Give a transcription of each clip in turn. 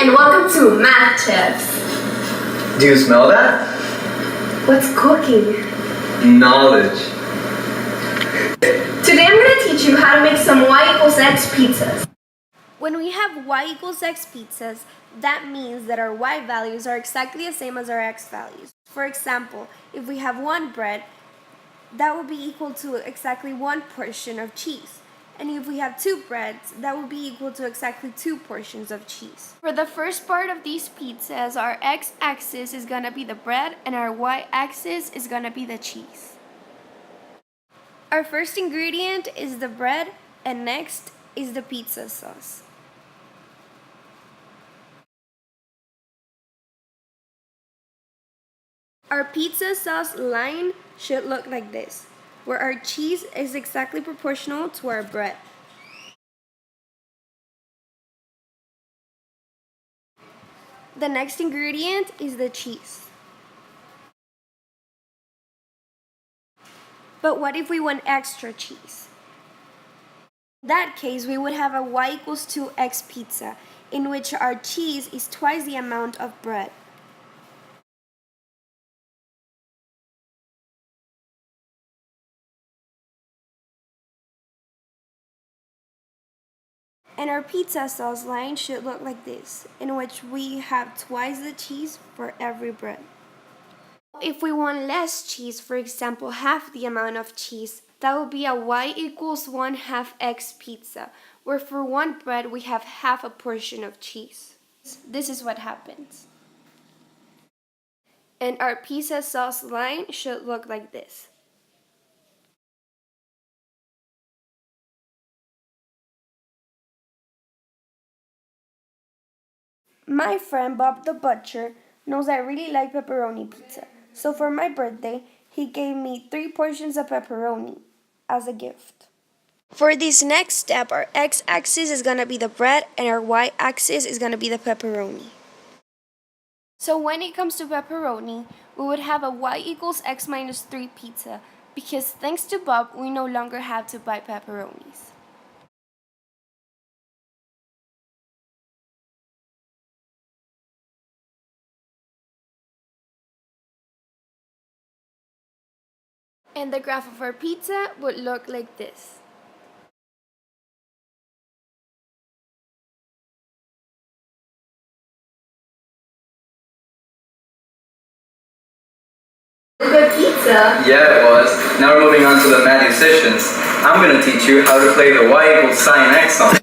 and welcome to Math Tips. Do you smell that? What's cooking? Knowledge. Today I'm going to teach you how to make some y=x pizzas. When we have y=x pizzas, that means that our y values are exactly the same as our x values. For example, if we have one bread, that will be equal to exactly one portion of cheese. And if we have two breads, that will be equal to exactly 2 portions of cheese. For the first part of these pizzas, our x-axis is going to be the bread and our y-axis is going to be the cheese. Our first ingredient is the bread and next is the pizza sauce. Our pizza sauce line should look like this, where our cheese is exactly proportional to our bread. The next ingredient is the cheese. But what if we want extra cheese? In that case, we would have a y=2x pizza, in which our cheese is twice the amount of bread. And our pizza sauce line should look like this, in which we have twice the cheese for every bread. If we want less cheese, for example, half the amount of cheese, that would be a y=1/2x pizza, where for one bread we have half a portion of cheese. This is what happens. And our pizza sauce line should look like this. My friend Bob the Butcher knows I really like pepperoni pizza, so for my birthday, he gave me 3 portions of pepperoni as a gift. For this next step, our x-axis is going to be the bread and our y-axis is going to be the pepperoni. So when it comes to pepperoni, we would have a y=x-3 pizza because thanks to Bob, we no longer have to buy pepperonis. And the graph of our pizza would look like this. Good pizza. Yeah, it was. Now we're moving on to the math decisions. I'm going to teach you how to play the y=sinX song.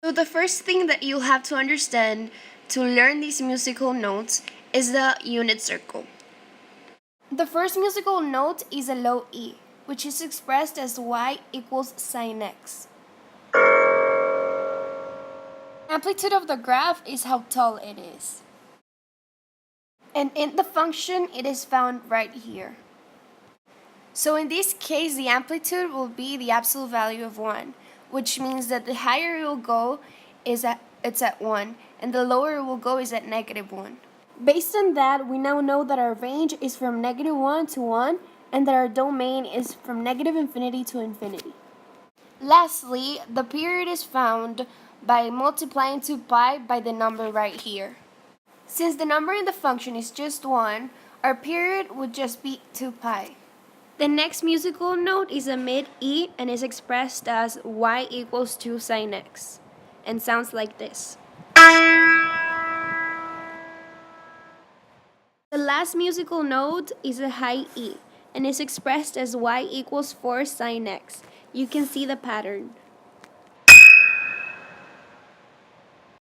So the first thing that you'll have to understand to learn these musical notes is the unit circle. The first musical note is a low E, which is expressed as y=sinX. Amplitude of the graph is how tall it is. And in the function, it is found right here. So in this case, the amplitude will be the absolute value of 1, which means that the higher it will go it's at 1, and the lower it will go is at -1. Based on that, we now know that our range is from -1 to 1, and that our domain is from -infinity to infinity. Lastly, the period is found by multiplying 2π by the number right here. Since the number in the function is just 1, our period would just be 2π. The next musical note is a mid-E and is expressed as y=2sinX and sounds like this. The last musical note is a high E and is expressed as y=4sinX. You can see the pattern.